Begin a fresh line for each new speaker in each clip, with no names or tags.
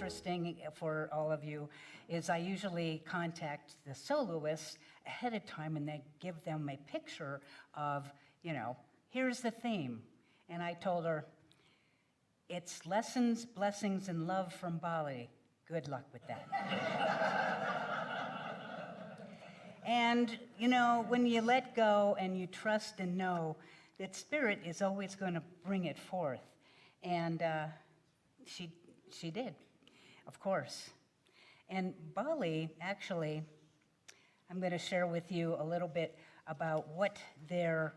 interesting for all of you is I usually contact the soloists ahead of time and they give them a picture of, here's the theme. And I told her, it's lessons, blessings, and love from Bali. Good luck with that. And, when you let go and you trust and know that Spirit is always going to bring it forth. And she did, of course. And Bali, actually, I'm going to share with you a little bit about what their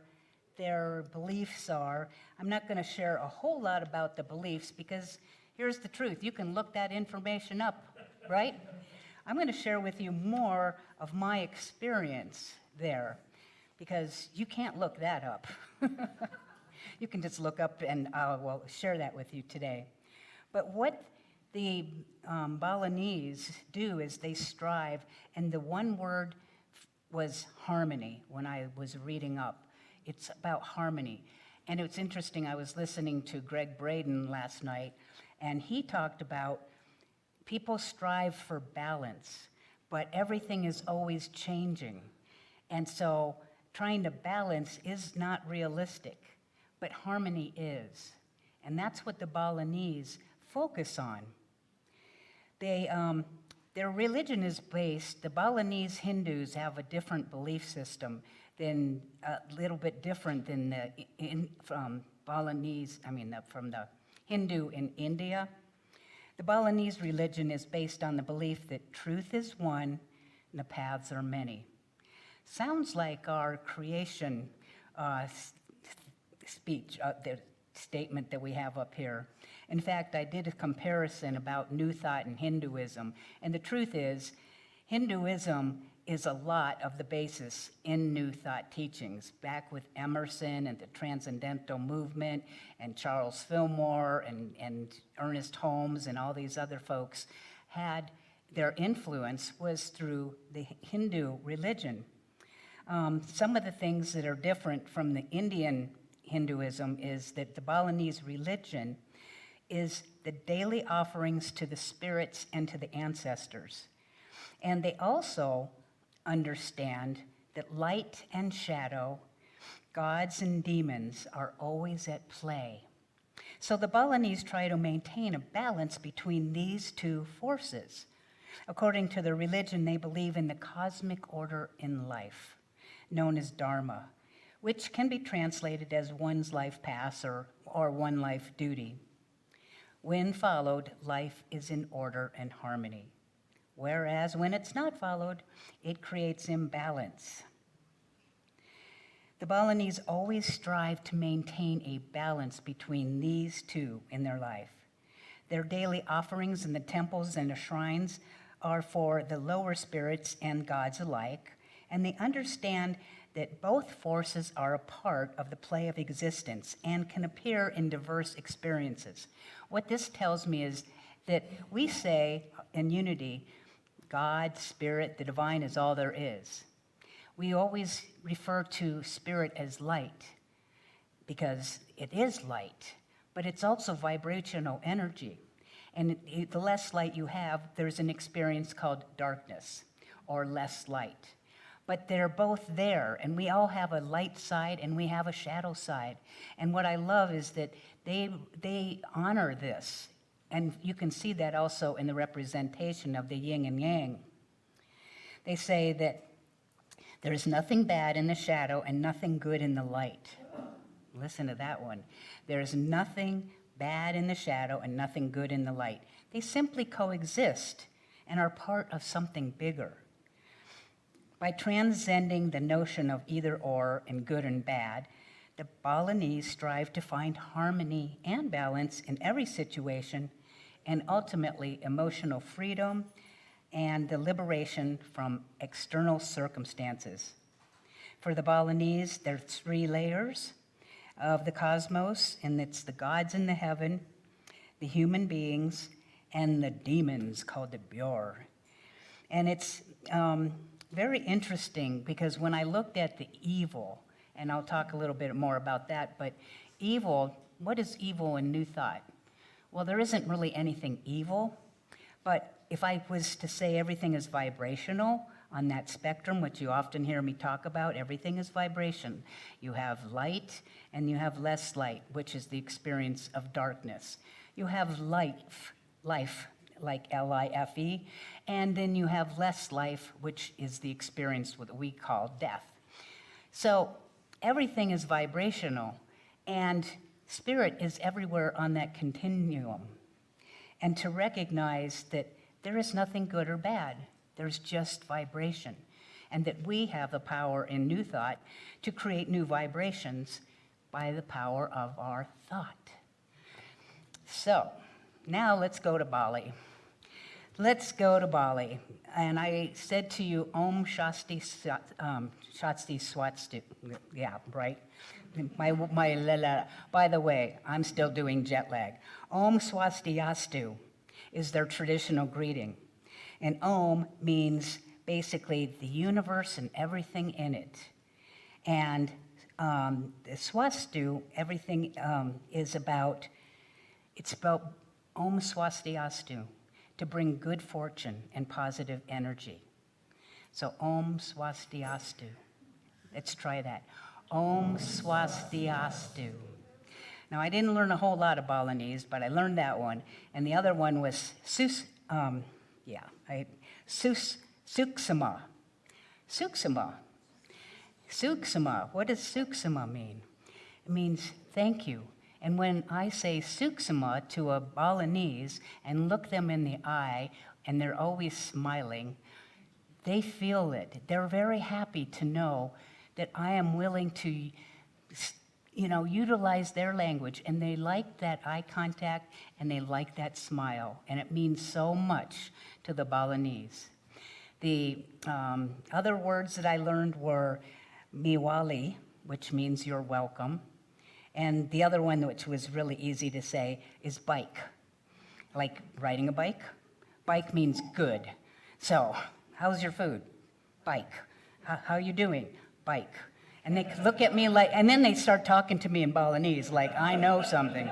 beliefs are. I'm not going to share a whole lot about the beliefs because here's the truth. You can look that information up, right? I'm going to share with you more of my experience there because you can't look that up. You can just look up and I'll share that with you today. But what the Balinese do is they strive, and the one word was harmony when I was reading up. It's about harmony. And it's interesting, I was listening to Greg Braden last night, and he talked about people strive for balance, but everything is always changing. And so trying to balance is not realistic, but harmony is. And that's what the Balinese focus on. Their religion is based, the Balinese Hindus have a different belief system than, a little bit different than from the Hindu in India. The Balinese religion is based on the belief that truth is one and the paths are many. Sounds like our creation speech, the statement that we have up here. In fact, I did a comparison about New Thought and Hinduism, and the truth is, Hinduism is a lot of the basis in New Thought teachings, back with Emerson and the Transcendental Movement and Charles Fillmore and Ernest Holmes and all these other folks had their influence was through the Hindu religion. Some of the things that are different from the Indian Hinduism is that the Balinese religion is the daily offerings to the spirits and to the ancestors. And they also understand that light and shadow, gods and demons are always at play. So the Balinese try to maintain a balance between these two forces. According to their religion, they believe in the cosmic order in life, known as Dharma, which can be translated as one's life path or one life duty. When followed, life is in order and harmony. Whereas when it's not followed, it creates imbalance. The Balinese always strive to maintain a balance between these two in their life. Their daily offerings in the temples and the shrines are for the lower spirits and gods alike, and they understand that both forces are a part of the play of existence and can appear in diverse experiences. What this tells me is that we say in unity, God, Spirit, the divine is all there is. We always refer to Spirit as light because it is light, but it's also vibrational energy. And the less light you have, there's an experience called darkness or less light. But they're both there, and we all have a light side and we have a shadow side. And what I love is that they honor this. And you can see that also in the representation of the yin and yang. They say that there is nothing bad in the shadow and nothing good in the light. Listen to that one. There is nothing bad in the shadow and nothing good in the light. They simply coexist and are part of something bigger. By transcending the notion of either or and good and bad, the Balinese strive to find harmony and balance in every situation and ultimately emotional freedom and the liberation from external circumstances. For the Balinese, there are 3 layers of the cosmos, and it's the gods in the heaven, the human beings, and the demons called the Byor. And it's very interesting because when I looked at the evil, and I'll talk a little bit more about that, but evil, what is evil in New Thought? Well, there isn't really anything evil, But if I was to say everything is vibrational on that spectrum, which you often hear me talk about, everything is vibration. You have light and you have less light, which is the experience of darkness. You have life, like L-I-F-E, and then you have less life, which is the experience what we call death. So everything is vibrational, and spirit is everywhere on that continuum. And to recognize that there is nothing good or bad, there's just vibration, and that we have the power in New Thought to create new vibrations by the power of our thought. So now let's go to Bali. Let's go to Bali. And I said to you, Om Shasti Swatstu. Yeah, right? By the way, I'm still doing jet lag. Om Swastiastu is their traditional greeting. And Om means basically the universe and everything in it. And the Swastu, everything is about, it's about Om Swastiastu, to bring good fortune and positive energy. So Om Swastiastu. Let's try that. Om Swastiastu. Now, I didn't learn a whole lot of Balinese, but I learned that one. And the other one was Suksama. Suksama. Suksama. What does Suksama mean? It means thank you. And when I say Suksama to a Balinese and look them in the eye, and they're always smiling, they feel it. They're very happy to know that I am willing to, utilize their language, and they like that eye contact, and they like that smile, and it means so much to the Balinese. The other words that I learned were Miwali, which means you're welcome, and the other one, which was really easy to say, is bike, like riding a bike. Bike means good. So, how's your food? Bike. How are you doing? Bike. And they look at me like, and then they start talking to me in Balinese, like I know something.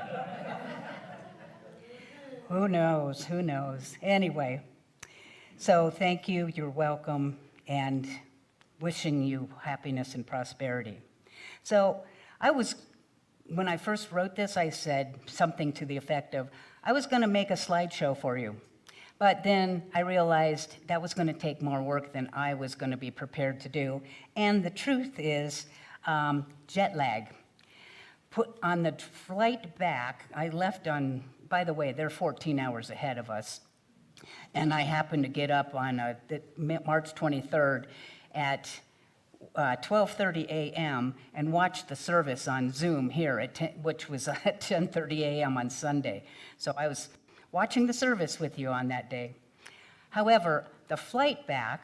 Who knows? Anyway, so thank you, you're welcome, and wishing you happiness and prosperity. So when I first wrote this, I said something to the effect of, I was going to make a slideshow for you. But then I realized that was going to take more work than I was going to be prepared to do. And the truth is jet lag. Put on the flight back, I left on, by the way, they're 14 hours ahead of us. And I happened to get up on March 23rd at 12:30 a.m. and watched the service on Zoom here, which was at 10:30 a.m. on Sunday. So I was watching the service with you on that day. However, the flight back,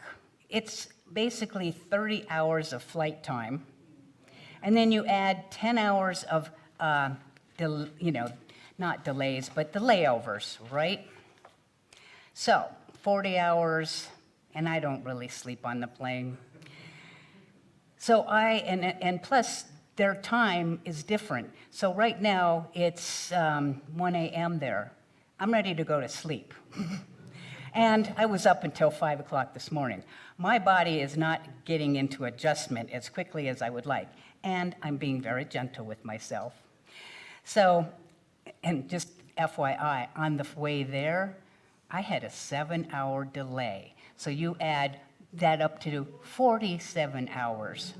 it's basically 30 hours of flight time, and then you add 10 hours of, not delays, but the layovers, right? So 40 hours, and I don't really sleep on the plane. So and plus their time is different. So right now it's 1 a.m. there. I'm ready to go to sleep. And I was up until 5 o'clock this morning. My body is not getting into adjustment as quickly as I would like. And I'm being very gentle with myself. So, and just FYI, on the way there, I had a 7-hour delay. So you add that up to 47 hours.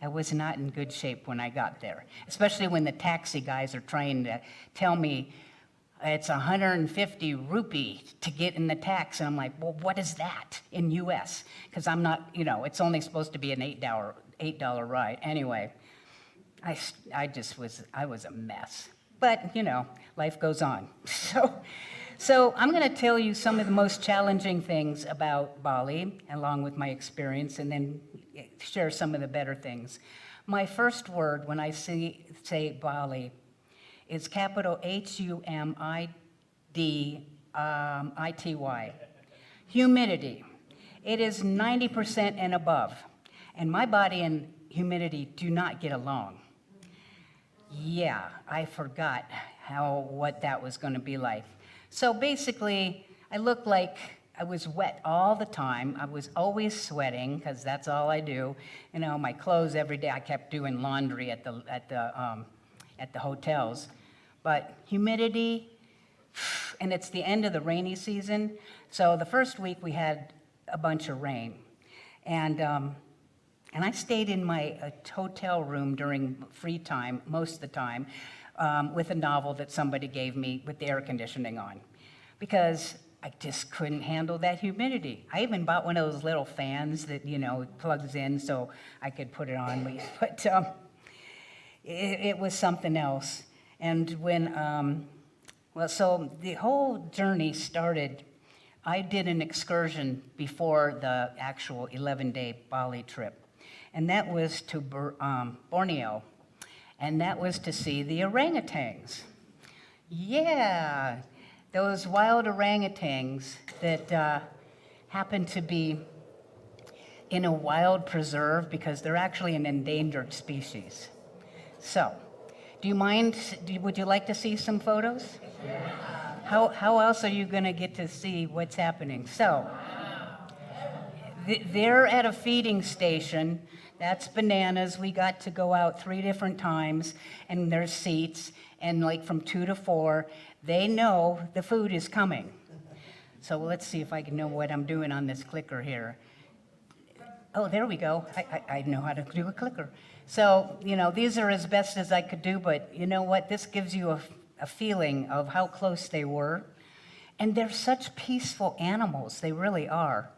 I was not in good shape when I got there, especially when the taxi guys are trying to tell me it's 150 rupee to get in the taxi. And I'm like, well, what is that in US? Because I'm not, it's only supposed to be an $8 ride. Anyway, I was a mess. But, life goes on. So I'm going to tell you some of the most challenging things about Bali, along with my experience, and then share some of the better things. My first word when I say Bali is capital Humidity. Humidity. It is 90% and above. And my body and humidity do not get along. Yeah, I forgot what that was going to be like. So basically, I looked like I was wet all the time. I was always sweating because that's all I do. You know, my clothes every day. I kept doing laundry at the hotels, but humidity, and it's the end of the rainy season. So the first week we had a bunch of rain, and I stayed in my hotel room during free time most of the time with a novel that somebody gave me with the air conditioning on, because I just couldn't handle that humidity. I even bought one of those little fans that, you know, plugs in so I could put it on, but it was something else. And when, so the whole journey started, I did an excursion before the actual 11-day Bali trip, and that was to Borneo, and that was to see the orangutans. Yeah. Those wild orangutans that happen to be in a wild preserve because they're actually an endangered species. So, do you mind, would you like to see some photos? Yeah. How else are you going to get to see what's happening? So, they're at a feeding station. That's bananas. We got to go out 3 different times, and there's seats, and like from 2 to 4, they know the food is coming. So let's see if I can know what I'm doing on this clicker here. Oh, there we go. I know how to do a clicker. So, you know, these are as best as I could do, but you know what? This gives you a feeling of how close they were. And they're such peaceful animals. They really are.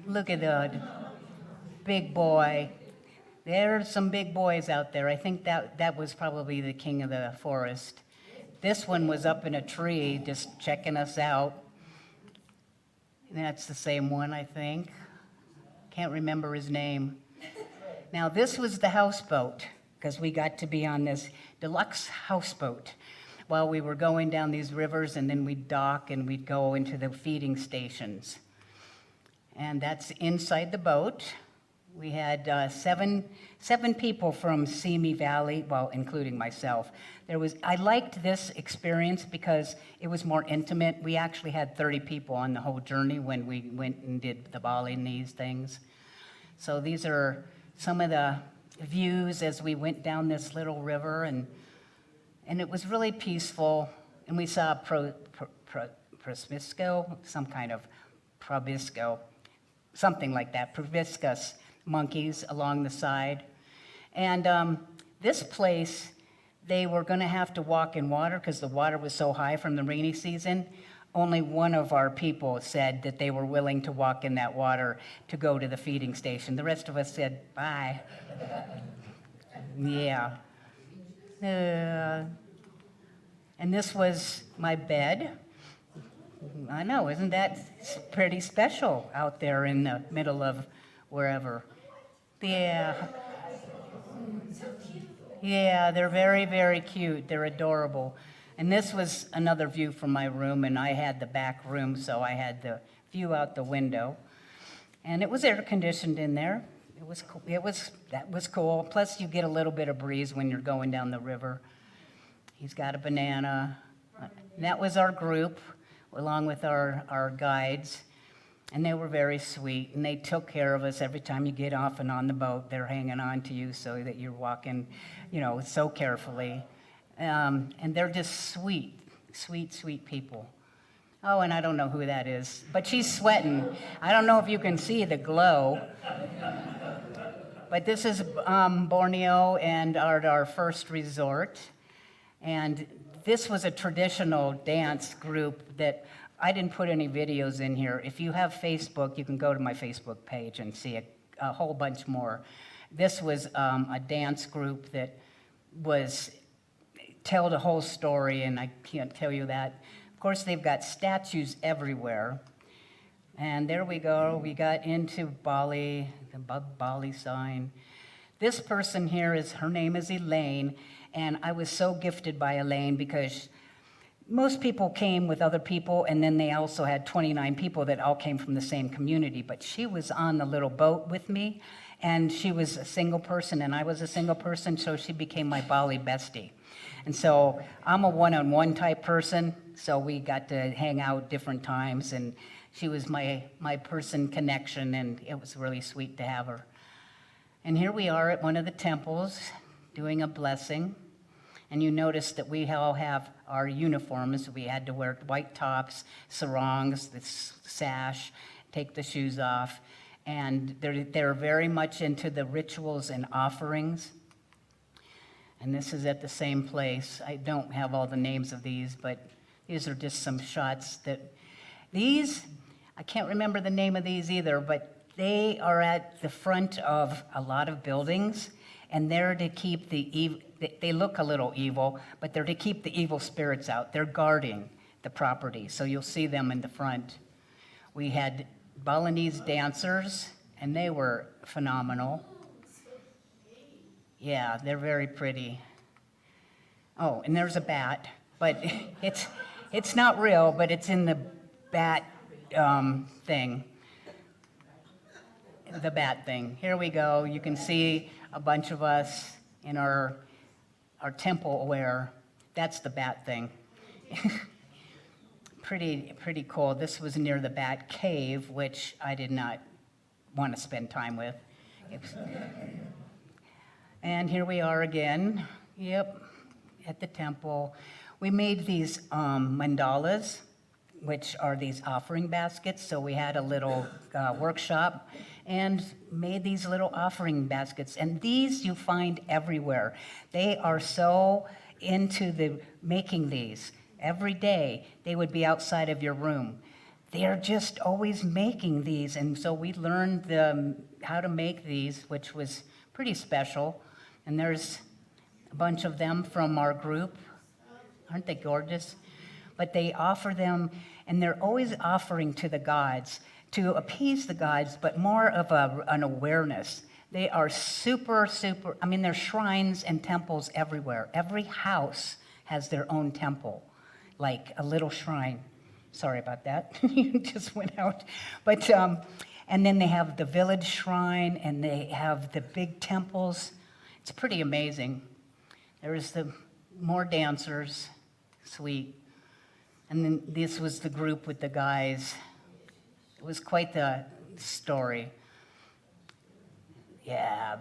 Look at the big boy. There are some big boys out there. I think that was probably the king of the forest. This one was up in a tree just checking us out. That's the same one, I think. Can't remember his name. Now, this was the houseboat, because we got to be on this deluxe houseboat while we were going down these rivers, and then we'd dock and we'd go into the feeding stations. And that's inside the boat. We had seven people from Simi Valley, well, including myself. I liked this experience because it was more intimate. We actually had 30 people on the whole journey when we went and did the Balinese things. So these are some of the views as we went down this little river, and it was really peaceful. And we saw proboscis, some kind of proboscis, something like that, proboscis monkeys along the side. And this place, they were going to have to walk in water because the water was so high from the rainy season. Only one of our people said that they were willing to walk in that water to go to the feeding station. The rest of us said, bye. Yeah. And this was my bed. I know, isn't that pretty special out there in the middle of wherever? Yeah. Yeah, they're very, very cute. They're adorable. And this was another view from my room, and I had the back room, so I had the view out the window. And it was air conditioned in there. That was cool. Plus, you get a little bit of breeze when you're going down the river. He's got a banana. And that was our group, along with our guides. And they were very sweet, and they took care of us every time you get off and on the boat. They're hanging on to you so that you're walking, you know, so carefully. And they're just sweet, sweet, sweet people. Oh, and I don't know who that is, but she's sweating. I don't know if you can see the glow. But this is Borneo and our first resort. And this was a traditional dance group that I didn't put any videos in here. If you have Facebook, you can go to my Facebook page and see a whole bunch more. This was a dance group that tell the whole story, and I can't tell you that. Of course, they've got statues everywhere. And there we go. We got into Bali, the Bali sign. This person here her name is Elaine, and I was so gifted by Elaine because most people came with other people, and then they also had 29 people that all came from the same community. But she was on the little boat with me, and she was a single person, and I was a single person, so she became my Bali bestie. And so I'm a one-on-one type person, so we got to hang out different times, and she was my person connection, and it was really sweet to have her. And here we are at one of the temples doing a blessing. And you notice that we all have our uniforms. We had to wear white tops, sarongs, the sash, take the shoes off. And they're very much into the rituals and offerings. And this is at the same place. I don't have all the names of these, but these are just some shots I can't remember the name of these either, but they are at the front of a lot of buildings, and they're to keep they look a little evil, but they're to keep the evil spirits out. They're guarding the property, so you'll see them in the front. We had Balinese dancers, and they were phenomenal. Yeah, they're very pretty. Oh, and there's a bat, but it's not real, but it's in the bat thing. The bat thing. Here we go. You can see a bunch of us in our temple wear. That's the bat thing. Pretty cool. This was near the bat cave, which I did not want to spend time with. And here we are again. Yep, at the temple. We made these mandalas, which are these offering baskets. So we had a little workshop and made these little offering baskets. And these you find everywhere. They are so into making these. Every day, they would be outside of your room. They are just always making these. And so we learned how to make these, which was pretty special. And there's a bunch of them from our group. Aren't they gorgeous? But they offer them, and they're always offering to the gods, to appease the gods, but more of an awareness. They are super, there's shrines and temples everywhere. Every house has their own temple, like a little shrine. Sorry about that, you just went out. But, and then they have the village shrine, and they have the big temples. It's pretty amazing. There's more dancers, sweet. And then this was the group with the guys. It was quite the story. Yeah.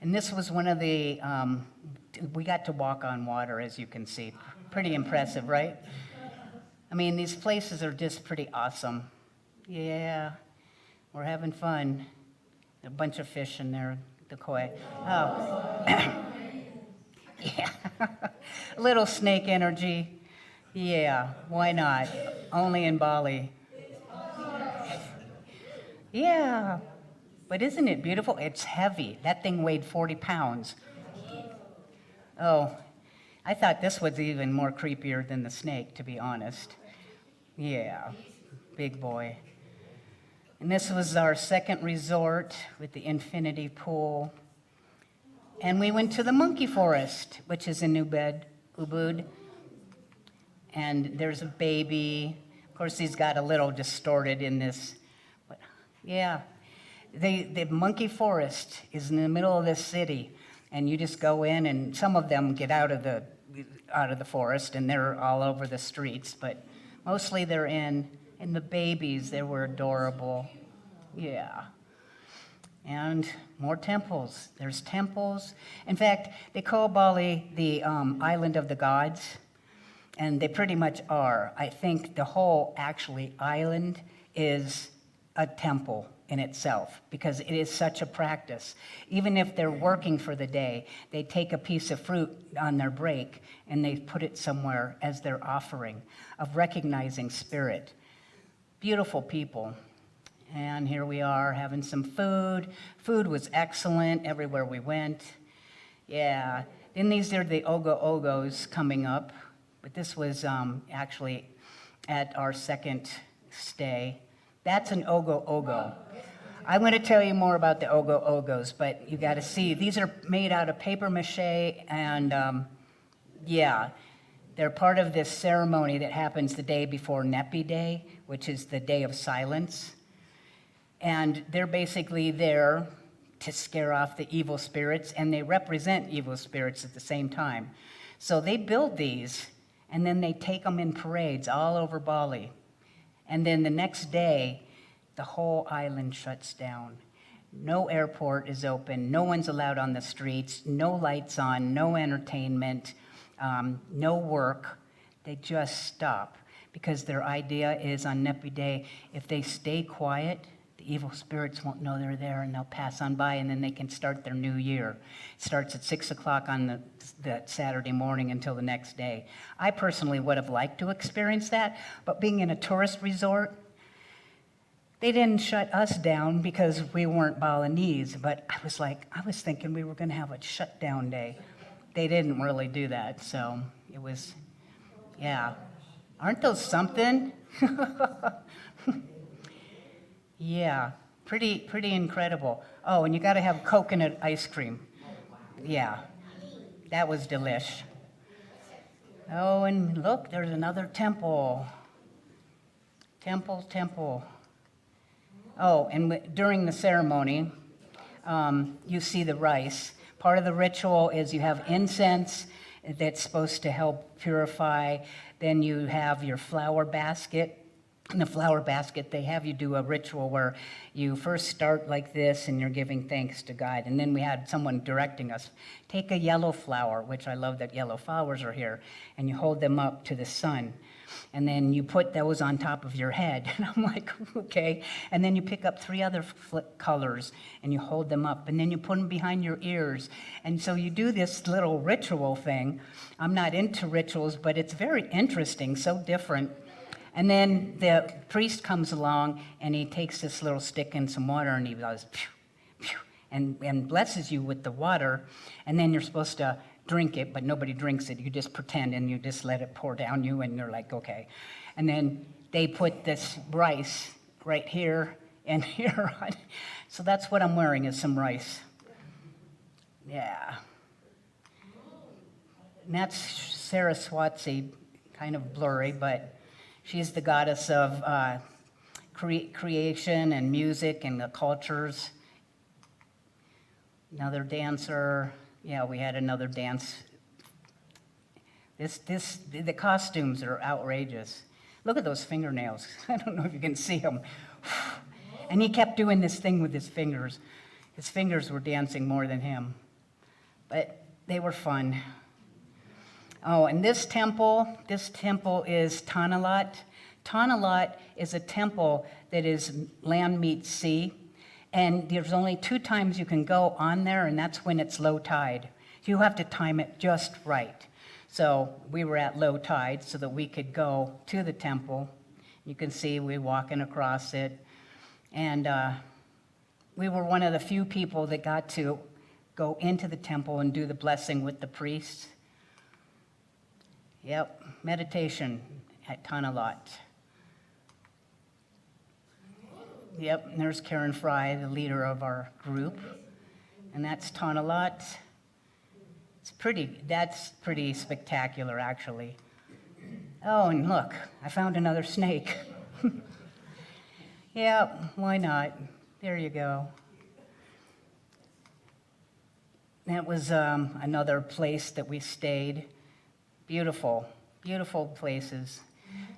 And this was one of the, we got to walk on water, as you can see. Pretty impressive, right? I mean, these places are just pretty awesome. Yeah, we're having fun. A bunch of fish in there, the koi. Oh. Yeah. A little snake energy. Yeah, why not? Only in Bali. Yeah, but isn't it beautiful? It's heavy. That thing weighed 40 pounds. Oh, I thought this was even more creepier than the snake, to be honest. Yeah, big boy. And this was our second resort with the infinity pool. And we went to the monkey forest, which is in Ubud. And there's a baby. Of course, he's got a little distorted in this. But yeah, the monkey forest is in the middle of this city. And you just go in, and some of them get out of the forest, and they're all over the streets. But mostly they're in. And the babies, they were adorable. Yeah. And more temples. There's temples. In fact, they call Bali the island of the gods, and they pretty much are. I think the whole, actually, island is a temple in itself, because it is such a practice. Even if they're working for the day, they take a piece of fruit on their break, and they put it somewhere as their offering of recognizing spirit. Beautiful people. And here we are having some food. Food was excellent everywhere we went. Yeah. Then these are the ogoh-ogohs coming up. But this was actually at our second stay. That's an ogoh-ogoh. I'm going to tell you more about the ogoh-ogohs, but you got to see. These are made out of papier-mâché, and yeah, they're part of this ceremony that happens the day before Nyepi Day, which is the day of silence. And they're basically there to scare off the evil spirits, and they represent evil spirits at the same time. So they build these, And then they take them in parades all over Bali. And then the next day, the whole island shuts down. No airport is open, no one's allowed on the streets, no lights on, no entertainment, no work. They just stop because their idea is on Nyepi Day, if they stay quiet, the evil spirits won't know they're there and they'll pass on by and then they can start their new year. It starts at 6 o'clock on that Saturday morning until the next day. I personally would have liked to experience that, but being in a tourist resort, they didn't shut us down because we weren't Balinese, but I was thinking we were going to have a shutdown day. They didn't really do that, so it was, yeah. Aren't those something? Yeah, pretty incredible. Oh, and you got to have coconut ice cream. Yeah, that was delish. Oh, and look, there's another temple. Temple. Oh, and during the ceremony, you see the rice. Part of the ritual is you have incense that's supposed to help purify. Then you have your flower basket. In the flower basket, they have you do a ritual where you first start like this and you're giving thanks to God. And then we had someone directing us. Take a yellow flower, which I love that yellow flowers are here, and you hold them up to the sun. And then you put those on top of your head. And I'm like, okay. And then you pick up 3 other colors and you hold them up. And then you put them behind your ears. And so you do this little ritual thing. I'm not into rituals, but it's very interesting, so different. And then the priest comes along and he takes this little stick and some water and he goes, phew, phew, and blesses you with the water. And then you're supposed to drink it, but nobody drinks it. You just pretend and you just let it pour down you and you're like, okay. And then they put this rice right here and here on. So that's what I'm wearing is some rice. Yeah. And that's Saraswati, kind of blurry, but she's the goddess of creation and music and the cultures. Another dancer. Yeah, we had another dance. The costumes are outrageous. Look at those fingernails. I don't know if you can see them. And he kept doing this thing with his fingers. His fingers were dancing more than him. But they were fun. Oh, and this temple is Tanalat. Tanalat is a temple that is land meets sea. And there's only 2 times you can go on there, and that's when it's low tide. You have to time it just right. So we were at low tide so that we could go to the temple. You can see we walking across it. And we were one of the few people that got to go into the temple and do the blessing with the priests. Yep, meditation at Tanalat. Yep, and there's Karen Fry, the leader of our group. And that's Tanalat. That's pretty spectacular, actually. Oh, and look, I found another snake. Yeah, why not? There you go. That was another place that we stayed. Beautiful places.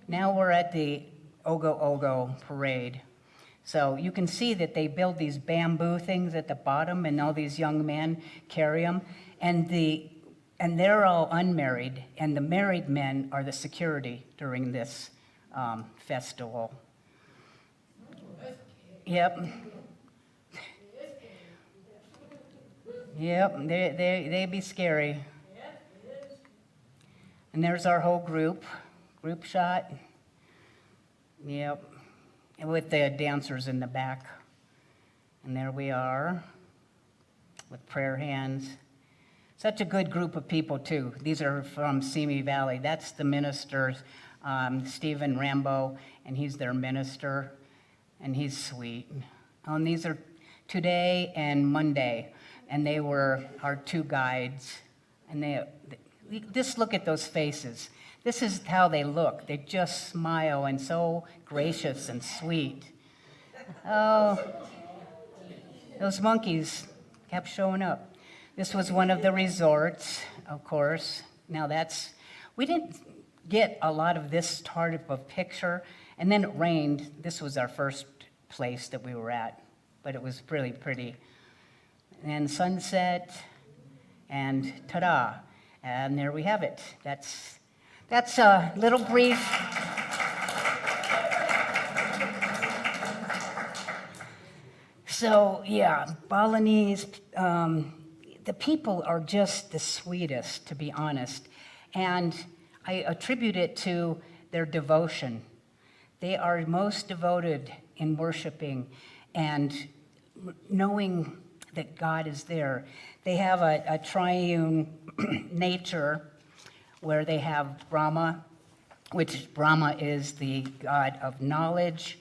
Now we're at the ogoh-ogoh parade. So you can see that they build these bamboo things at the bottom, and all these young men carry them. And they're all unmarried, and the married men are the security during this festival. Yep. Yep, they be scary. And there's our whole group shot. Yep. With the dancers in the back. And there we are with prayer hands. Such a good group of people, too. These are from Simi Valley. That's the minister, Stephen Rambo, and he's their minister, and he's sweet. And these are today and Monday, and they were our 2 guides. And just look at those faces. This is how they look. They just smile and so gracious and sweet. Oh, those monkeys kept showing up. This was one of the resorts, of course. Now get a lot of this type of picture. And then it rained. This was our first place that we were at, but it was really pretty. And sunset, and ta-da, and there we have it. That's a little brief. So yeah, Balinese, the people are just the sweetest, to be honest. And I attribute it to their devotion. They are most devoted in worshiping and knowing that God is there. They have a triune nature where they have Brahma, which Brahma is the god of knowledge,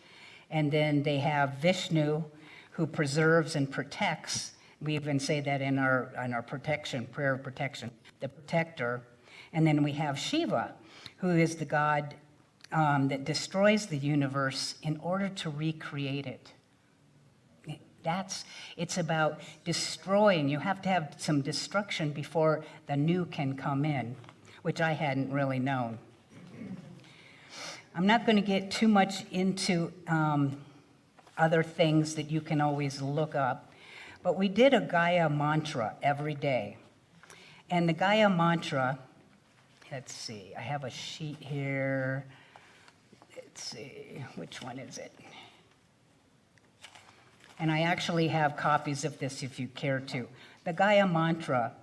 and then they have Vishnu, who preserves and protects. We even say that in our protection, prayer of protection, the protector. And then we have Shiva, who is the god that destroys the universe in order to recreate it. It's about destroying. You have to have some destruction before the new can come in, which I hadn't really known. I'm not going to get too much into other things that you can always look up, but we did a Gaya mantra every day. And the Gaya mantra, let's see, I have a sheet here. Let's see, which one is it? And I actually have copies of this if you care to. The Gaya mantra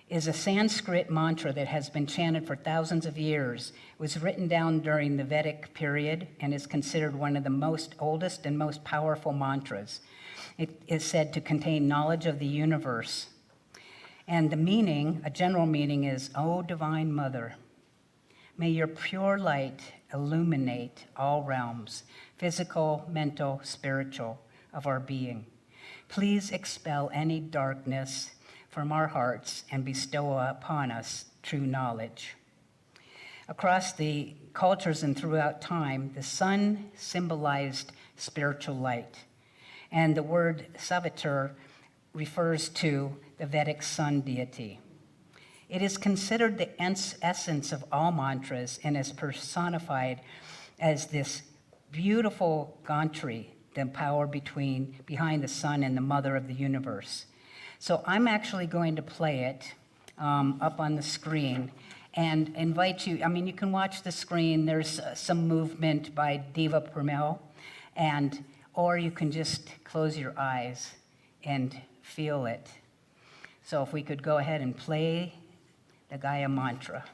is a Sanskrit mantra that has been chanted for thousands of years. It was written down during the Vedic period and is considered one of the most oldest and most powerful mantras. It is said to contain knowledge of the universe. And the meaning, a general meaning is, O Divine Mother, may your pure light illuminate all realms, physical, mental, spiritual, of our being. Please expel any darkness from our hearts and bestow upon us true knowledge. Across the cultures and throughout time, the sun symbolized spiritual light, and the word Savitar refers to the Vedic sun deity. It is considered the essence of all mantras and is personified as this beautiful Gayatri, the power behind the sun and the mother of the universe. So I'm actually going to play it up on the screen and invite you. I mean, you can watch the screen. There's some movement by Diva Pramil, or you can just close your eyes and feel it. So if we could go ahead and play the Gaya mantra.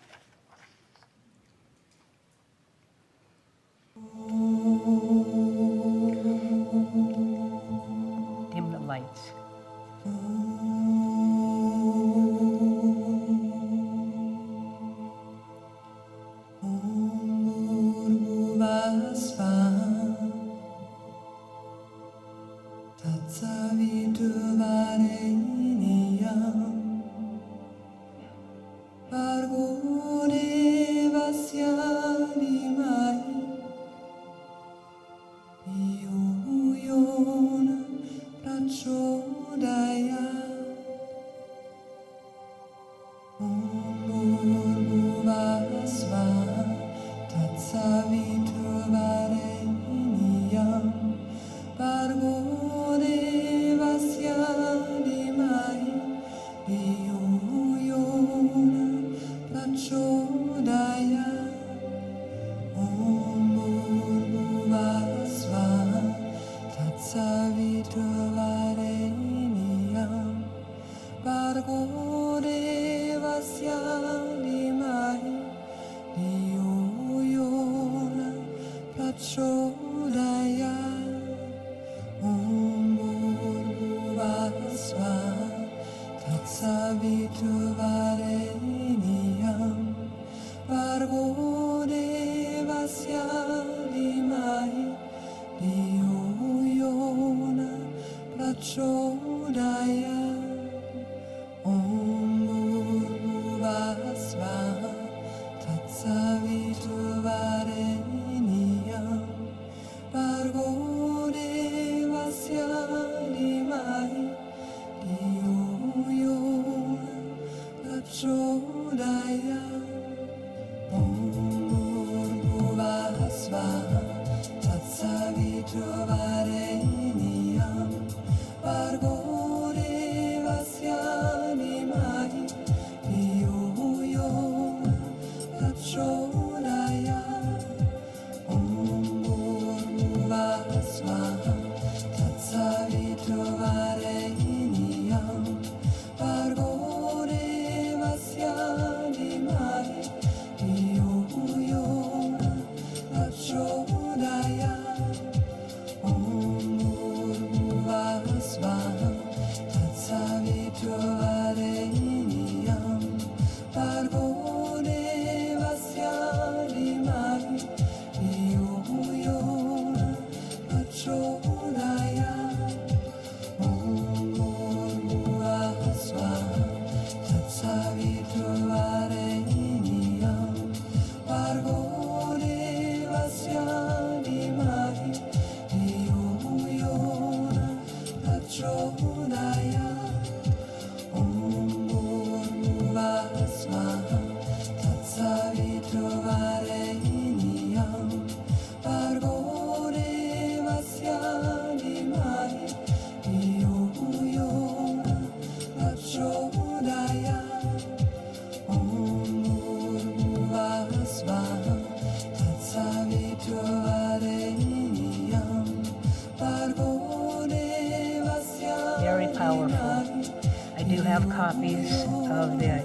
Dim the lights.
Om trovareniam pargore vasyani mai iyuyona achodaya omurmuvasvaha tatsavitrovareniam pargore vasyani mai iyuyona achodaya
Very powerful. I do have copies of the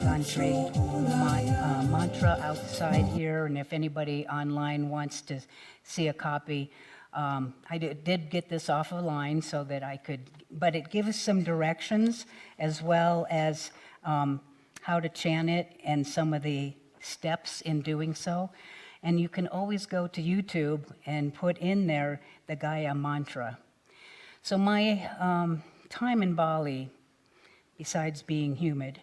Gayatri Mantra outside here, and if anybody online wants to see a copy, I did get this off a line so that I could, but it gives some directions as well as how to chant it and some of the steps in doing so. And you can always go to YouTube and put in there the Gaya mantra. So my time in Bali, besides being humid,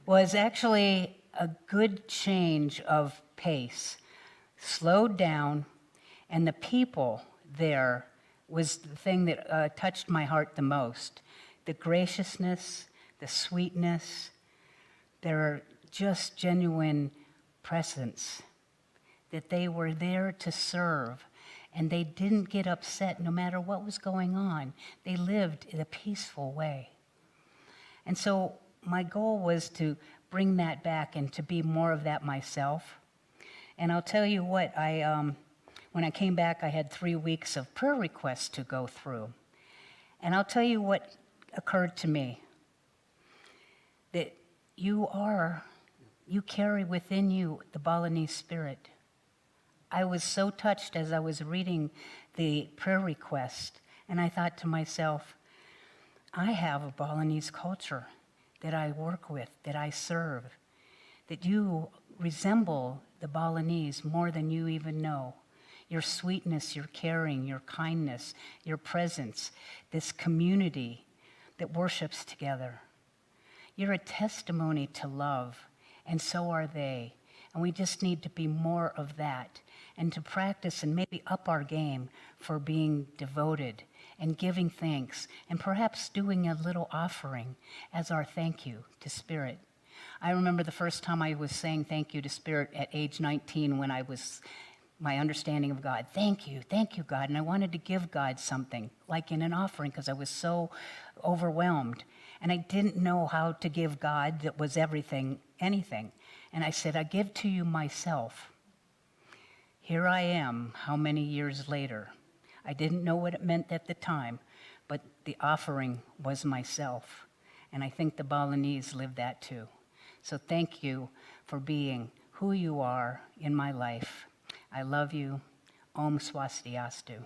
was actually a good change of pace, slowed down, and the people there was the thing that touched my heart the most. The graciousness, the sweetness, their just genuine presence, that they were there to serve, and they didn't get upset no matter what was going on. They lived in a peaceful way. And so my goal was to bring that back and to be more of that myself. And I'll tell you what, when I came back, I had 3 weeks of prayer requests to go through. And I'll tell you what occurred to me, that you carry within you the Balinese spirit. I was so touched as I was reading the prayer request, and I thought to myself, I have a Balinese culture that I work with, that I serve, that you resemble the Balinese more than you even know. Your sweetness, your caring, your kindness, your presence, this community that worships together. You're a testimony to love, and so are they. And we just need to be more of that and to practice and maybe up our game for being devoted and giving thanks and perhaps doing a little offering as our thank you to Spirit. I remember the first time I was saying thank you to Spirit at age 19 when I was my understanding of God. Thank you, God. And I wanted to give God something, like in an offering, because I was so overwhelmed. And I didn't know how to give God that was everything, anything. And I said, I give to you myself. Here I am, how many years later? I didn't know what it meant at the time, but the offering was myself. And I think the Balinese live that too. So thank you for being who you are in my life. I love you. Om Swastiastu.